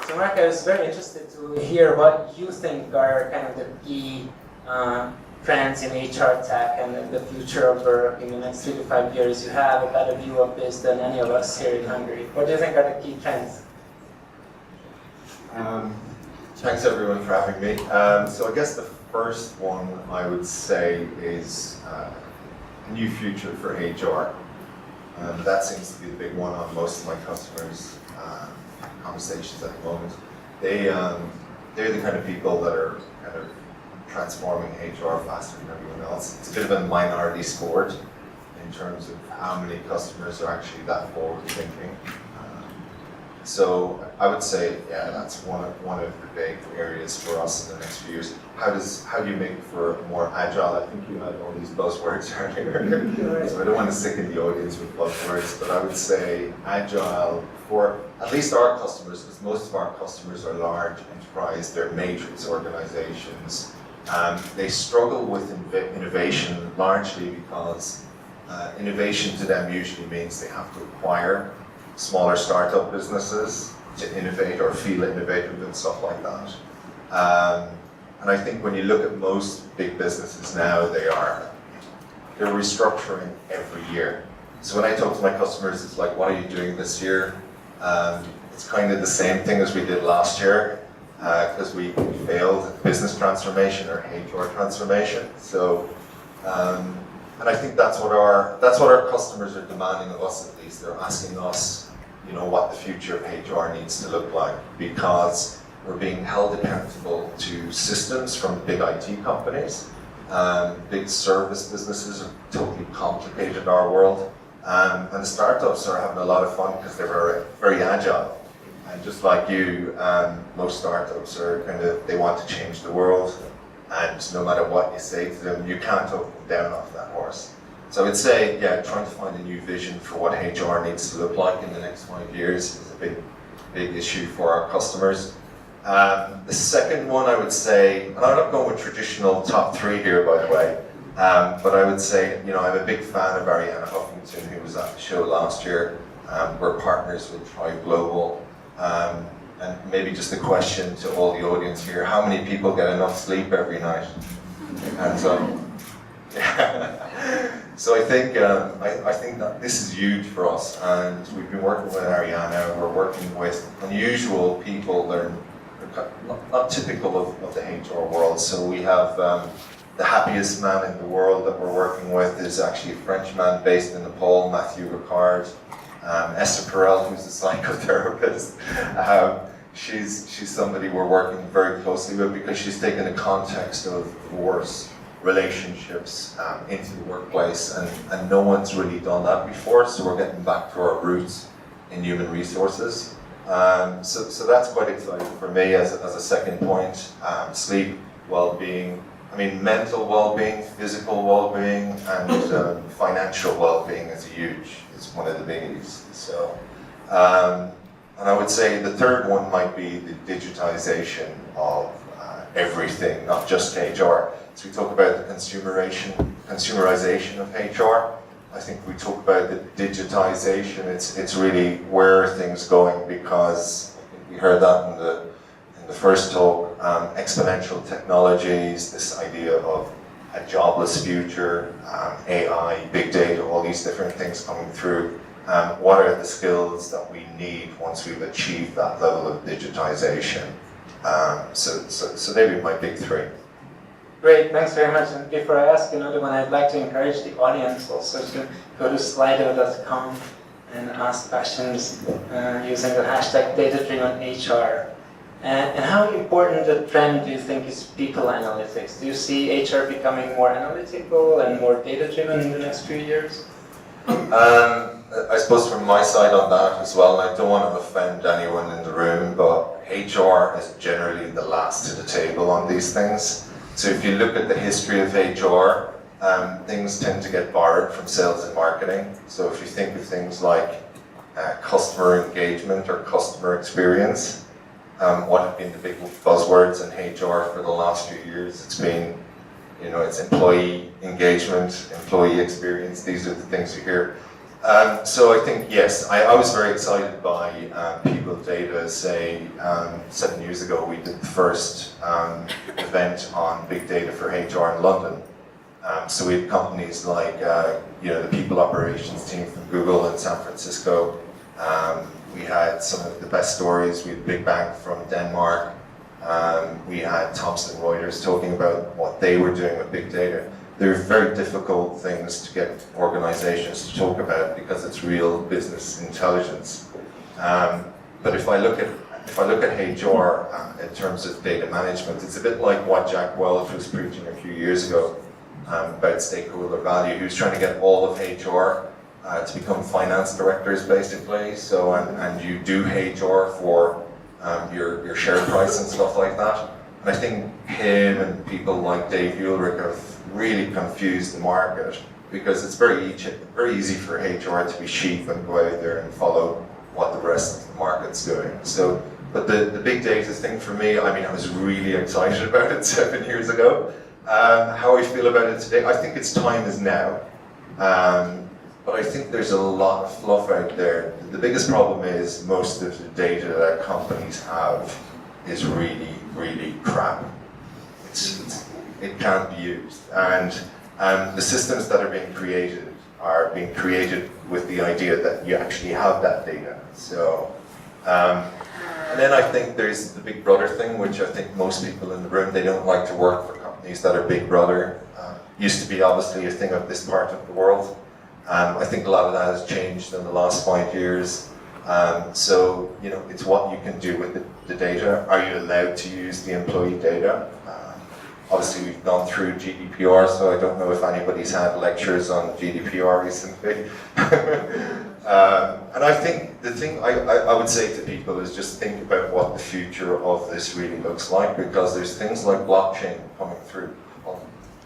So Marc, I was very interested to hear what you think are kind of the key trends in HR tech and the future of work in the next 3 to 5 years. You have a better view of this than any of us here in Hungary. What do you think are the key trends? Thanks everyone for having me. So I guess the first one I would say is a new future for HR. That seems to be the big one on most of my customers' conversations at the moment. They're the kind of people that are kind of transforming HR faster than everyone else. It's a bit of a minority sport in terms of how many customers are actually that forward thinking. So I would say, yeah, that's one of the big areas for us in the next few years. How do you make for more agile? I think you had all these buzzwords earlier, so I don't want to sicken the audience with buzzwords, but I would say agile for at least our customers, because most of our customers are large enterprise, they're matrix organizations. They struggle with innovation largely because innovation to them usually means they have to acquire smaller startup businesses to innovate or feel innovative and stuff like that. And I think when you look at most big businesses now, they're restructuring every year. So when I talk to my customers, it's like, what are you doing this year? It's kind of the same thing as we did last year, because we failed business transformation or HR transformation. So, and I think that's what our customers are demanding of us. At least they're asking us, what the future of HR needs to look like, because we're being held accountable to systems from big IT companies. Big service businesses are totally complicated in our world, and the startups are having a lot of fun because they're very, very agile. And just like you, most startups are they want to change the world, and no matter what you say to them, you can't talk them down off that horse. So I would say, yeah, trying to find a new vision for what HR needs to look like in the next 5 years is a big issue for our customers. The second one I would say, and I'm not going with traditional top 3 here, by the way, but I would say, I'm a big fan of Arianna Huffington, who was at the show last year. We're partners with Thrive Global. And maybe just a question to all the audience here, how many people get enough sleep every night? And so I think that this is huge for us, and we've been working with Arianna. We're working with unusual people that are not typical of the HR world. So we have the happiest man in the world that we're working with is actually a French man based in Nepal, Matthew Ricard. Esther Perel, who's a psychotherapist. She's somebody we're working very closely with because she's taken the context of divorce, relationships into the workplace, and no one's really done that before, so we're getting back to our roots in human resources. So that's quite exciting for me as a second point. Sleep, well-being, mental well-being, physical well-being, and financial well-being is it's one of the biggies. So, and I would say the third one might be the digitization of everything, not just HR. So we talk about the consumerization of HR. I think we talk about the digitization. It's really where are things going, because I think we heard that in the first talk. Exponential technologies, this idea of a jobless future, AI, big data, all these different things coming through. What are the skills that we need once we've achieved that level of digitization? So they would be my big 3. Great, thanks very much. And before I ask another one, I'd like to encourage the audience also to go to slido.com and ask questions using the hashtag #DataDrivenHR. And how important a trend do you think is people analytics? Do you see HR becoming more analytical and more data-driven in the next few years? I suppose from my side on that as well, and I don't want to offend anyone in the room, but HR is generally the last to the table on these things. So if you look at the history of HR, things tend to get borrowed from sales and marketing. So if you think of things like customer engagement or customer experience, what have been the big buzzwords in HR for the last few years? It's been, it's employee engagement, employee experience. These are the things you hear. So I think, yes, I was very excited by people data. Say 7 years ago, we did the first event on big data for HR in London. So we had companies like, the people operations team from Google in San Francisco. We had some of the best stories. We had Big Bank from Denmark. We had Thomson Reuters talking about what they were doing with big data. They're very difficult things to get organizations to talk about because it's real business intelligence. But if I look at HR in terms of data management, it's a bit like what Jack Welch was preaching a few years ago about stakeholder value. He was trying to get all of HR to become finance directors, basically. So, and you do HR for your share price and stuff like that. And I think him and people like Dave Ulrich have really confused the market because it's very easy for HR to be sheep and go out there and follow what the rest of the market's doing. So, but the big data thing for me, I mean, I was really excited about it 7 years ago. How I feel about it today, I think its time is now. But I think there's a lot of fluff out there. The biggest problem is most of the data that companies have is really, really crap. It can't be used. And the systems that are being created with the idea that you actually have that data. So, and then I think there's the big brother thing, which I think most people in the room, they don't like to work for companies that are big brother. Used to be obviously a thing of this part of the world. I think a lot of that has changed in the last 5 years. So, it's what you can do with the data. Are you allowed to use the employee data? Obviously, we've gone through GDPR, so I don't know if anybody's had lectures on GDPR recently. And I think the thing I would say to people is just think about what the future of this really looks like, because there's things like blockchain coming through. Well,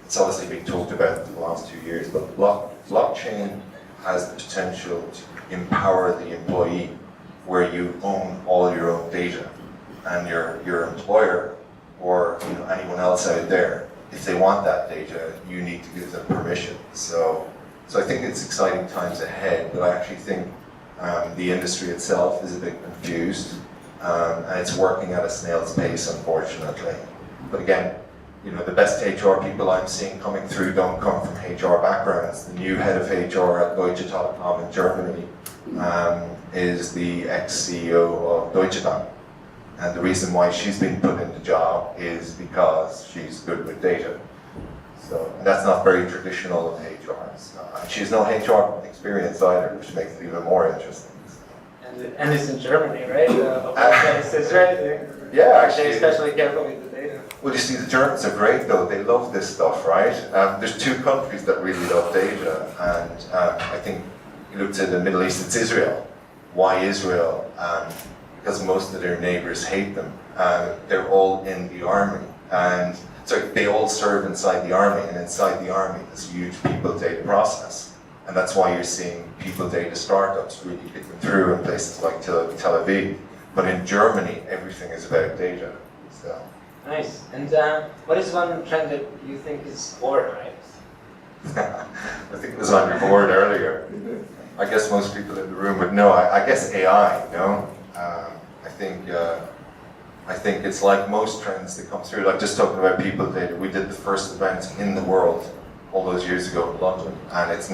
it's obviously been talked about in the last 2 years, but blockchain has the potential to empower the employee, where you own all your own data, and your employer or anyone else out there, if they want that data, you need to give them permission. So I think it's exciting times ahead, but I actually think the industry itself is a bit confused, and it's working at a snail's pace, unfortunately. But again, the best HR people I'm seeing coming through don't come from HR backgrounds. The new head of HR at Deutsche Telekom in Germany is the ex-CEO of Deutsche Bank. And the reason why she's been put in the job is because she's good with data. So that's not very traditional in HR. She has no HR experience either, which makes it even more interesting. And it's in Germany, right? Right? Yeah, actually. They're especially careful with the data. Well, you see, the Germans are great though. They love this stuff, right? There's two countries that really love data, and I think you look to the Middle East, it's Israel. Why Israel? Because most of their neighbors hate them. They're all in the army, and so they all serve inside the army, and inside the army there's a huge people data process, and that's why you're seeing people data startups really kicking through in places like Tel Aviv. But in Germany, everything is about data. So. Nice. And what is one trend that you think is overhyped? I think it was on your board earlier. I guess most people in the room would know. I guess AI, I think it's like most trends that come through, like just talking about people data. We did the first event in the world all those years ago in London, and it's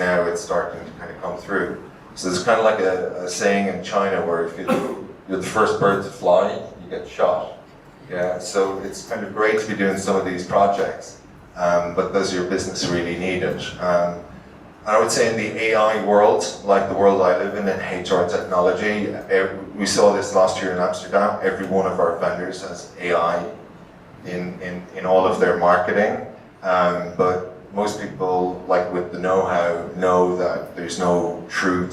starting to kind of come through. So there's kind of like a saying in China where if you're the first bird to fly, you get shot. Yeah, so it's kind of great to be doing some of these projects, but does your business really need it? I would say in the AI world, like the world I live in HR technology, we saw this last year in Amsterdam. Every one of our vendors has AI in all of their marketing, but most people, like with the know-how, know that there's no true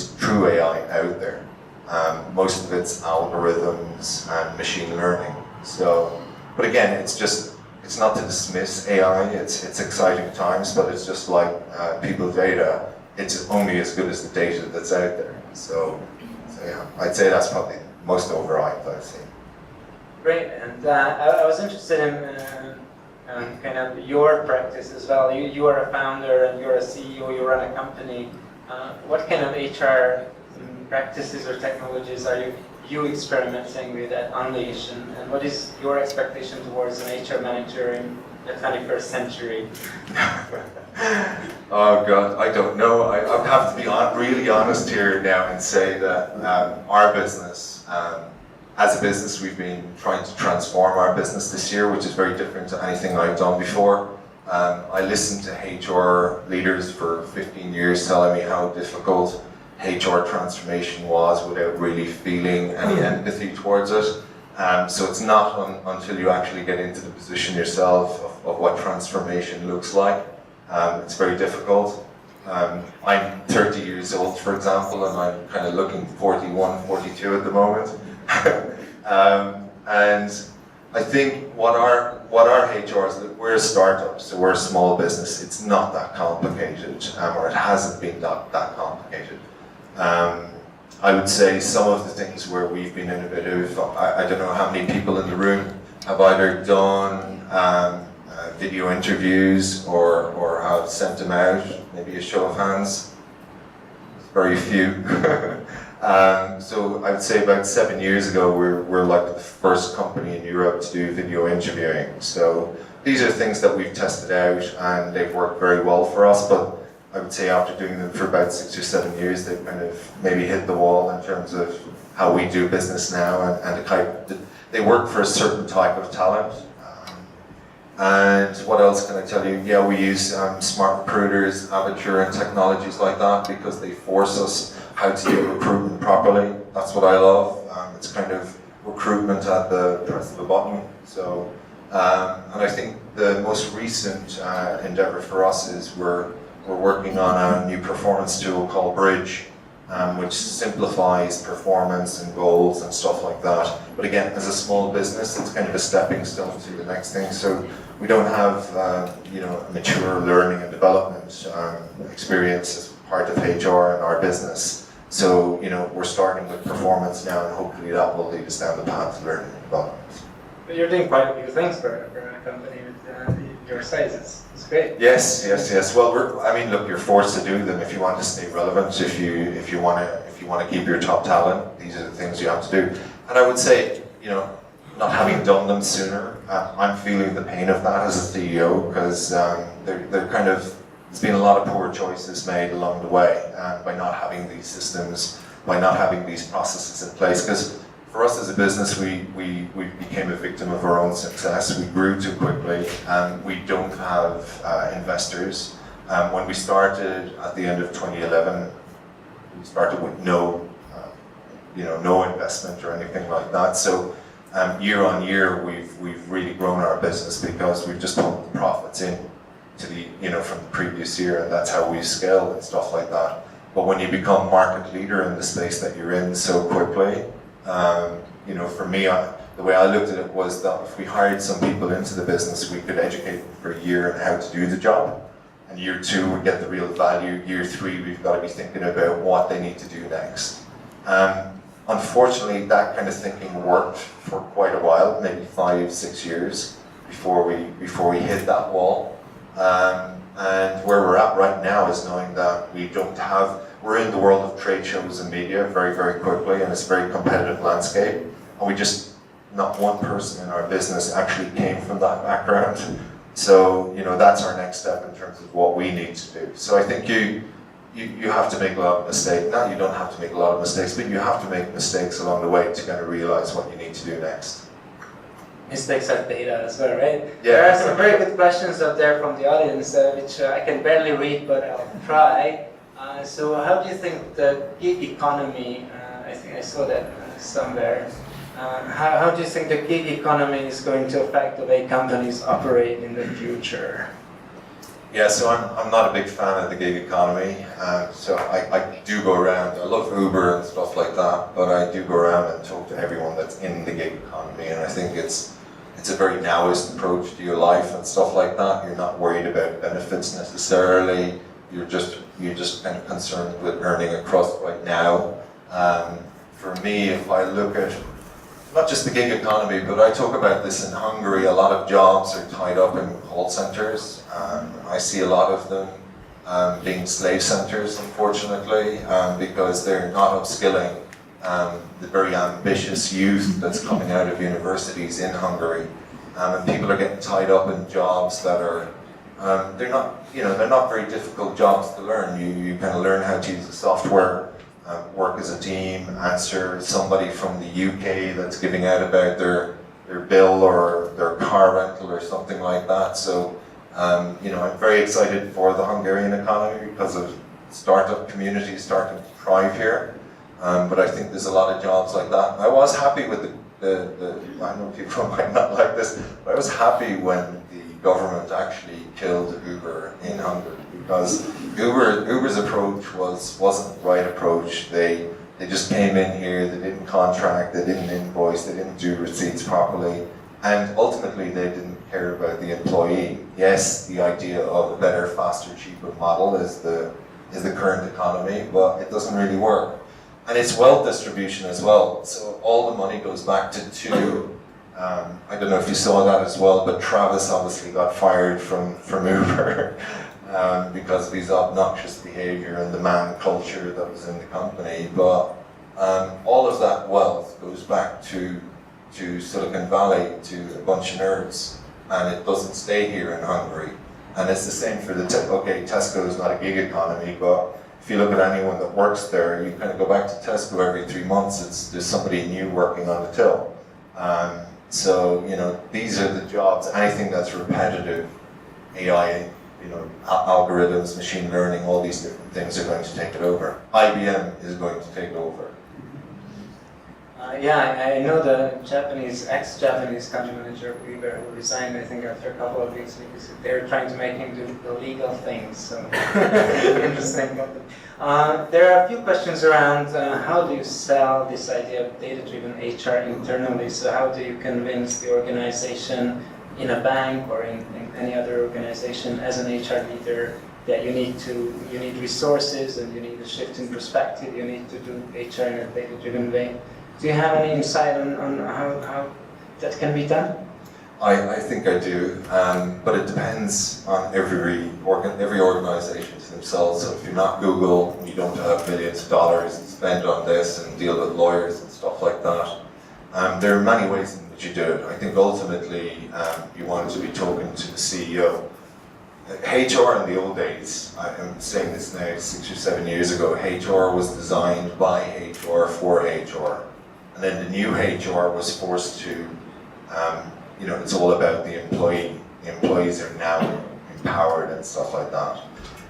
AI out there. Most of it's algorithms and machine learning. So, but again, it's not to dismiss AI, it's exciting times, but it's just like people data, it's only as good as the data that's out there. So yeah, I'd say that's probably most overhyped I've seen. Great, and I was interested in kind of your practice as well. You are a founder and you're a CEO, you run a company. What kind of HR practices or technologies are you experimenting with at Unleash, and what is your expectation towards an HR manager in the 21st century? Oh God, I don't know. I have to be really honest here now and say that our business, as a business, we've been trying to transform our business this year, which is very different to anything I've done before. I listened to HR leaders for 15 years telling me how difficult HR transformation was without really feeling any empathy towards it. So it's not until you actually get into the position yourself of what transformation looks like. It's very difficult. I'm 30 years old, for example, and I'm kind of looking 41, 42 at the moment. And I think what our HR is, that we're a startup, so we're a small business. It's not that complicated, or it hasn't been that complicated. I would say some of the things where we've been innovative, I don't know how many people in the room have either done video interviews or have sent them out, maybe a show of hands. Very few. So I would say about 7 years ago, we're like the first company in Europe to do video interviewing. So these are things that we've tested out and they've worked very well for us, but I would say after doing them for about 6 or 7 years, they've kind of maybe hit the wall in terms of how we do business now, and they work for a certain type of talent. And what else can I tell you? Yeah, we use smart recruiters, Avature, and technologies like that because they force us how to do recruitment properly. That's what I love. It's kind of recruitment at the press of a button. So, and I think the most recent endeavor for us is we're working on a new performance tool called Bridge, which simplifies performance and goals and stuff like that. But again, as a small business, it's kind of a stepping stone to the next thing. So we don't have, a mature learning and development experience as part of HR in our business. So, we're starting with performance now, and hopefully that will lead us down the path of learning and development. But you're doing quite a few things for a company with your size. It's great. Yes. Well, look, you're forced to do them if you want to stay relevant. If you want to keep your top talent, these are the things you have to do. And I would say, not having done them sooner, I'm feeling the pain of that as a CEO because they're kind of. There's been a lot of poor choices made along the way by not having these systems, by not having these processes in place. Because for us as a business, we became a victim of our own success. We grew too quickly, and we don't have investors. When we started at the end of 2011, we started with no investment or anything like that. So year on year, we've really grown our business because we've just pumped the profits in to the from the previous year, and that's how we scale and stuff like that. But when you become market leader in the space that you're in so quickly, for me, the way I looked at it was that if we hired some people into the business, we could educate them for a year on how to do the job. And year 2, we get the real value. Year 3, we've got to be thinking about what they need to do next. Unfortunately, that kind of thinking worked for quite a while, maybe 5-6 years before we hit that wall. And where we're at right now is knowing that we're in the world of trade shows and media very, very quickly, and it's a very competitive landscape. And not one person in our business actually came from that background. So, that's our next step in terms of what we need to do. So I think you have to make a lot of mistakes. Not you don't have to make a lot of mistakes, but you have to make mistakes along the way to kind of realize what you need to do next. Mistakes are data as well, right? Yeah. There are some very good questions up there from the audience, which I can barely read, but I'll try. So how do you think the gig economy, I think I saw that somewhere, how do you think the gig economy is going to affect the way companies operate in the future? Yeah, so I'm not a big fan of the gig economy. So I do go around, I love Uber and stuff like that, but I do go around and talk to everyone that's in the gig economy, and I think it's a very nowist approach to your life and stuff like that. You're not worried about benefits necessarily. You're just kind of concerned with earning a crust right now. For me, if I look at not just the gig economy, but I talk about this in Hungary, a lot of jobs are tied up in call centers. I see a lot of them being slave centers, unfortunately, because they're not upskilling the very ambitious youth that's coming out of universities in Hungary. And people are getting tied up in jobs that are, they're not very difficult jobs to learn. You kind of learn how to use the software, work as a team, answer somebody from the UK that's giving out about their bill or their car rental or something like that. So, I'm very excited for the Hungarian economy because of startup communities starting to thrive here. But I think there's a lot of jobs like that. I was happy with I know people might not like this, but I was happy when the government actually killed Uber in Hungary, because Uber's approach wasn't the right approach. They just came in here, they didn't contract, they didn't invoice, they didn't do receipts properly, and ultimately they didn't care about the employee. Yes, the idea of a better, faster, cheaper model is the current economy, but it doesn't really work. And it's wealth distribution as well. So all the money goes back to two. I don't know if you saw that as well, but Travis obviously got fired from Uber because of his obnoxious behavior and the man culture that was in the company. But all of that wealth goes back to Silicon Valley, to a bunch of nerds, and it doesn't stay here in Hungary. And it's the same for Tesco is not a gig economy, but if you look at anyone that works there, you kind of go back to Tesco every 3 months, there's somebody new working on the till. So, these are the jobs, anything that's repetitive, AI, algorithms, machine learning, all these different things are going to take it over. IBM is going to take over. I know the ex-Japanese country manager of Uber who resigned, I think, after a couple of weeks because they were trying to make him do illegal things. So interesting. There are a few questions around how do you sell this idea of data-driven HR internally? So how do you convince the organization in a bank or in any other organization as an HR leader that you need resources and you need a shift in perspective, you need to do HR in a data-driven way? Do you have any insight on how that can be done? I think I do, but it depends on every organization to themselves. So if you're not Google, you don't have millions of dollars to spend on this and deal with lawyers and stuff like that. There are many ways in which you do it. I think ultimately you want to be talking to the CEO. HR in the old days, I'm saying this now 6 or 7 years ago, HR was designed by HR for HR. And then the new HR was forced to, it's all about the employee. The employees are now empowered and stuff like that.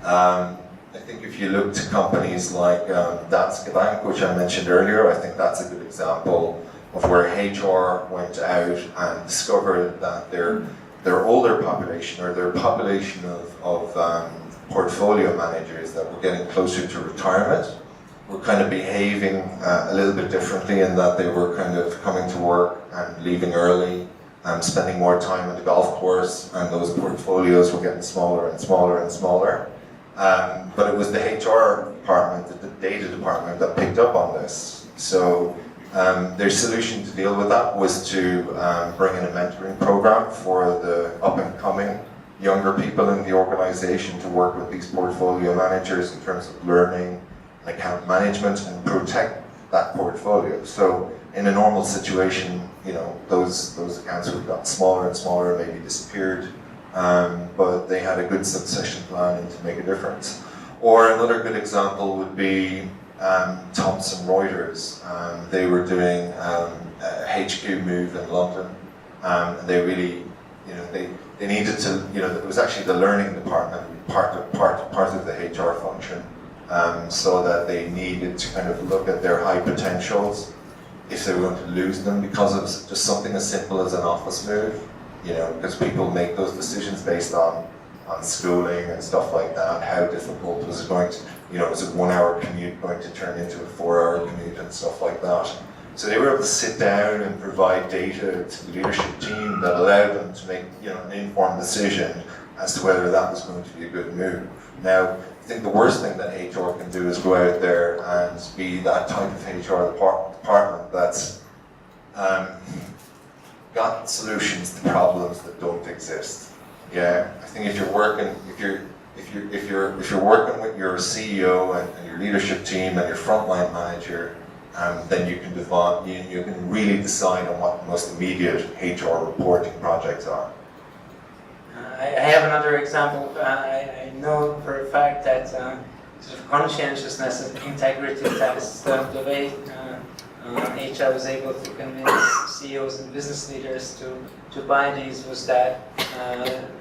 I think if you look to companies like Danske Bank, which I mentioned earlier, I think that's a good example of where HR went out and discovered that their older population, or their population of portfolio managers that were getting closer to retirement, were kind of behaving a little bit differently in that they were kind of coming to work and leaving early and spending more time at the golf course, and those portfolios were getting smaller and smaller and smaller. But it was the HR department, the data department, that picked up on this. So their solution to deal with that was to bring in a mentoring program for the up-and-coming younger people in the organization to work with these portfolio managers in terms of learning, account management, and protect that portfolio. So in a normal situation, those accounts would have gotten smaller and smaller, maybe disappeared, but they had a good succession plan to make a difference. Or another good example would be Thomson Reuters. They were doing a HQ move in London, and they really, they needed to, it was actually the learning department, part of the HR function. So that they needed to kind of look at their high potentials if they were going to lose them because of just something as simple as an office move, because people make those decisions based on schooling and stuff like that. How difficult was it going to, was it 1 hour commute going to turn into a 4 hour commute and stuff like that. So they were able to sit down and provide data to the leadership team that allowed them to make an informed decision as to whether that was going to be a good move. Now, I think the worst thing that HR can do is go out there and be that type of HR department that's got solutions to problems that don't exist. Yeah, I think if you're if you're working with your CEO and your leadership team and your frontline manager, then you can really decide on what the most immediate HR reporting projects are. I have another example. I know for a fact that sort of conscientiousness and integrity tests, the way HR was able to convince CEOs and business leaders to buy these was that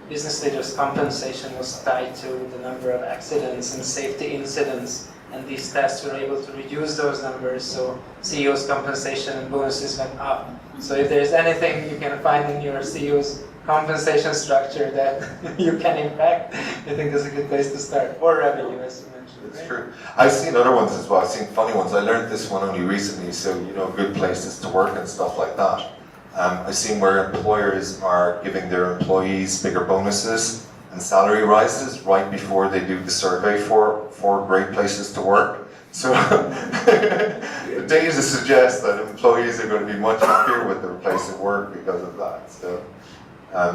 business leaders' compensation was tied to the number of accidents and safety incidents, and these tests were able to reduce those numbers, so CEOs' compensation and bonuses went up. So if there's anything you can find in your CEO's compensation structure that you can impact, I think that's a good place to start. Or revenue, as you mentioned. That's true. I've seen other ones as well. I've seen funny ones. I learned this one only recently, so good places to work and stuff like that. I've seen where employers are giving their employees bigger bonuses and salary rises right before they do the survey for great places to work. So the data suggests that employees are going to be much happier with their place of work because of that.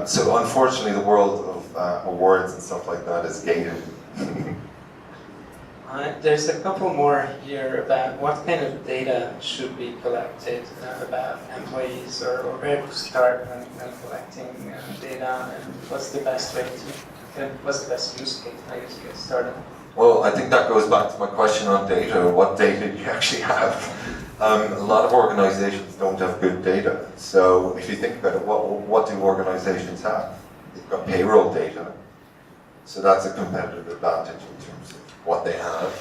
So unfortunately, the world of awards and stuff like that is gated. There's a couple more here about what kind of data should be collected about employees, or where to start when collecting data, and what's the best way what's the best use case to get started? Well, I think that goes back to my question on data. What data do you actually have? A lot of organizations don't have good data. So if you think about it, what do organizations have? They've got payroll data. So that's a competitive advantage in terms of what they have.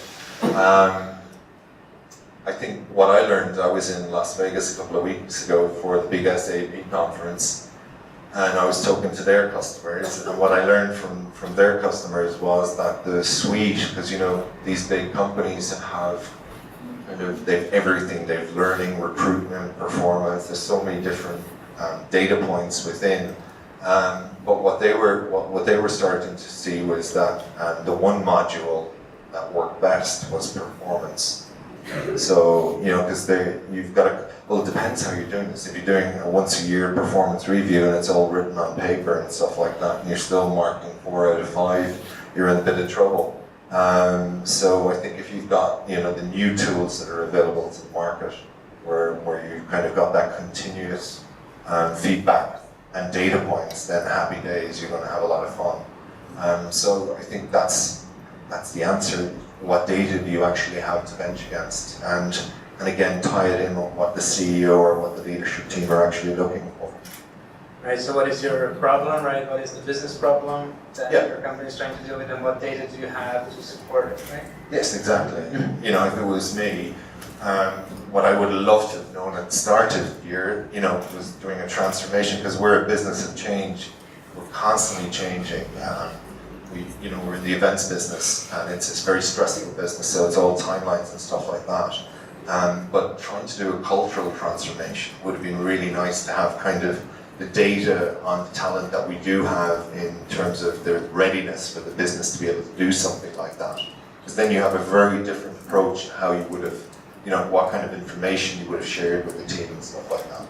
I think what I learned, I was in Las Vegas a couple of weeks ago for the big SAP conference, and I was talking to their customers, and what I learned from their customers was that the suite, because these big companies have they've everything, they've learning, recruitment, performance, there's so many different data points within. But what they were starting to see was that the one module that worked best was performance. So, because you've got to, well, it depends how you're doing this. If you're doing a once a year performance review and it's all written on paper and stuff like that, and you're still marking 4 out of 5, you're in a bit of trouble. So I think if you've got, the new tools that are available to the market, where you've kind of got that continuous feedback and data points, then happy days, you're going to have a lot of fun. So I think that's the answer. What data do you actually have to bench against? And again, tie it in with what the CEO or what the leadership team are actually looking for. Right, so what is your problem, right? What is the business problem that your company is trying to deal with, and what data do you have to support it, right? Yes, exactly. If it was me, what I would love to have known at the start of the year, was doing a transformation, because we're a business of change. We're constantly changing. We're in the events business, and it's a very stressful business, so it's all timelines and stuff like that. But trying to do a cultural transformation would have been really nice to have kind of the data on the talent that we do have in terms of their readiness for the business to be able to do something like that. Because then you have a very different approach to how you would have, what kind of information you would have shared with the team and stuff like that.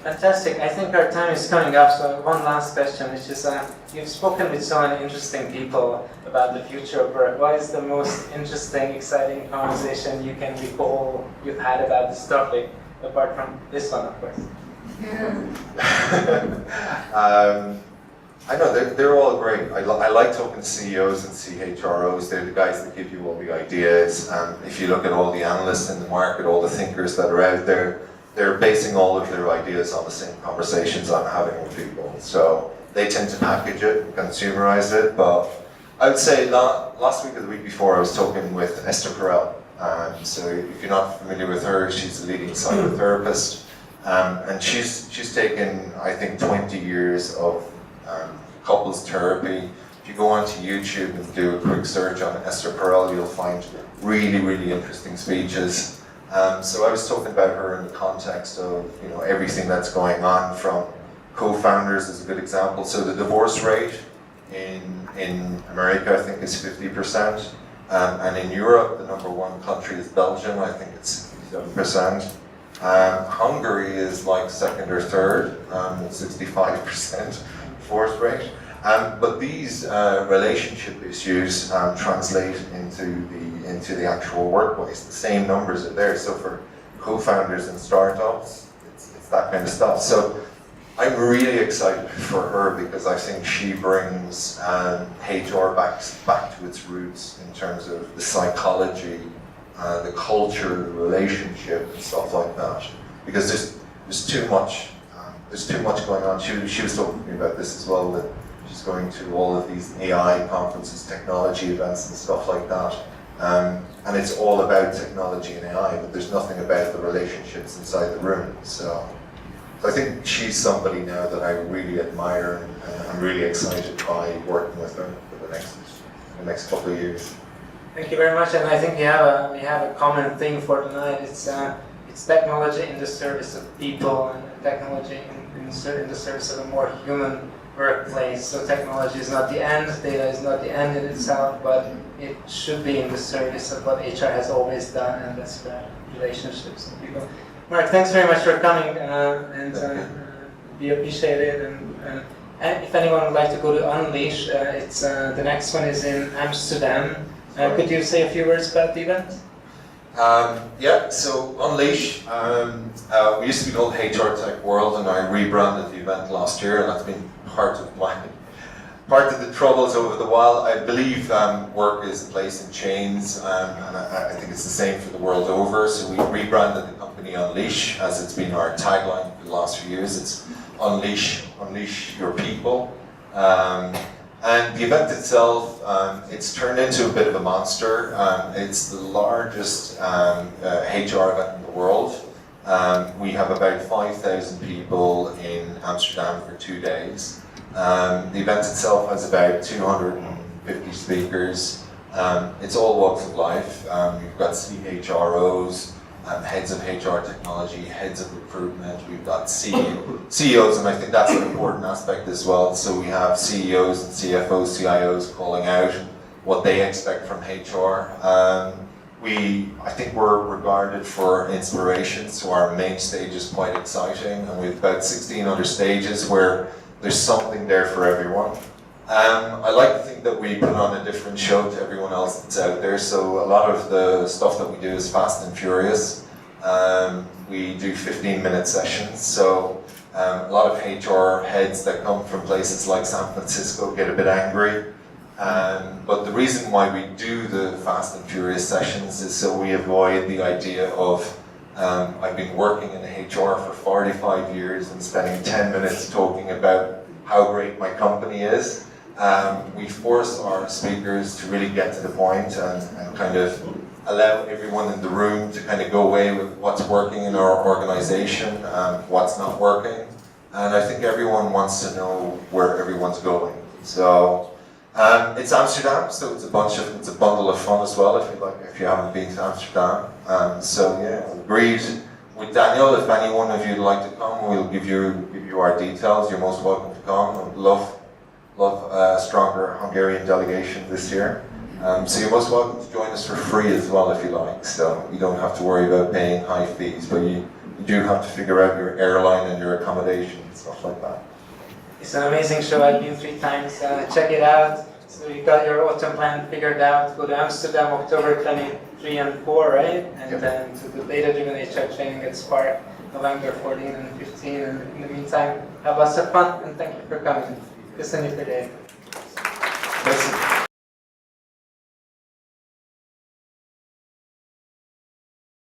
Fantastic. I think our time is coming up, so one last question, which is, you've spoken with so many interesting people about the future of work. What is the most interesting, exciting conversation you can recall you've had about this topic, apart from this one, of course? I know, they're all great. I like talking to CEOs and CHROs. They're the guys that give you all the ideas. If you look at all the analysts in the market, all the thinkers that are out there, they're basing all of their ideas on the same conversations I'm having with people. So they tend to package it and consumerize it. But I would say last week or the week before, I was talking with Esther Perel. So if you're not familiar with her, she's a leading psychotherapist. And she's taken, I think, 20 years of couples therapy. If you go onto YouTube and do a quick search on Esther Perel, you'll find really, really interesting speeches. So I was talking about her in the context of everything that's going on, from co-founders is a good example. So the divorce rate in America, I think, is 50%. And in Europe, the number 1 country is Belgium. I think it's 67%. Hungary is like second or third, 65% divorce rate. But these relationship issues translate into the actual workplace. The same numbers are there. So for co-founders and startups, it's that kind of stuff. So I'm really excited for her because I think she brings HR back to its roots in terms of the psychology, the culture, the relationship, and stuff like that. Because there's too much going on. She was talking to me about this as well. That she's going to all of these AI conferences, technology events, and stuff like that. And it's all about technology and AI, but there's nothing about the relationships inside the room. So I think she's somebody now that I really admire, and I'm really excited by working with her for the next couple of years. Thank you very much, and I think we have a common thing for tonight. It's technology in the service of people, and technology in the service of a more human workplace. So technology is not the end, data is not the end in itself, but it should be in the service of what HR has always done, and that's relationships and people. Marc, thanks very much for coming, and we appreciate it. And if anyone would like to go to Unleash, the next one is in Amsterdam. Could you say a few words about the event? Yeah, so Unleash, we used to be called HR Tech World, and I rebranded the event last year, and that's been part of the troubles over the while. I believe work is a place in chains, and I think it's the same for the world over. So we rebranded the company Unleash, as it's been our tagline for the last few years. It's Unleash your people. And the event itself, it's turned into a bit of a monster. It's the largest HR event in the world. We have about 5,000 people in Amsterdam for 2 days. The event itself has about 250 speakers. It's all walks of life. We've got CHROs, heads of HR technology, heads of recruitment. We've got CEOs, and I think that's an important aspect as well. So we have CEOs and CFOs, CIOs calling out what they expect from HR. I think we're regarded for inspiration, so our main stage is quite exciting, and we've about 16 other stages where there's something there for everyone. I like to think that we put on a different show to everyone else that's out there, so a lot of the stuff that we do is fast and furious. We do 15-minute sessions, so a lot of HR heads that come from places like San Francisco get a bit angry. But the reason why we do the fast and furious sessions is so we avoid the idea of I've been working in HR for 45 years and spending 10 minutes talking about how great my company is. We force our speakers to really get to the point and kind of allow everyone in the room to kind of go away with what's working in our organization, what's not working. And I think everyone wants to know where everyone's going. So it's Amsterdam, so it's a bundle of fun as well if you haven't been to Amsterdam. So yeah, agreed with Daniel. If any one of you would like to come, we'll give you our details. You're most welcome to come. I'd love a stronger Hungarian delegation this year. So you're most welcome to join us for free as well if you like. So you don't have to worry about paying high fees, but you do have to figure out your airline and your accommodation and stuff like that. It's an amazing show. I've been 3 times. Check it out. So you got your autumn plan figured out. Go to Amsterdam, October 23 and 4, right? And then to the Datadriven HR training at Spark, November 14 and 15. And in the meantime, have lots of fun, and thank you for coming. Listen you for today.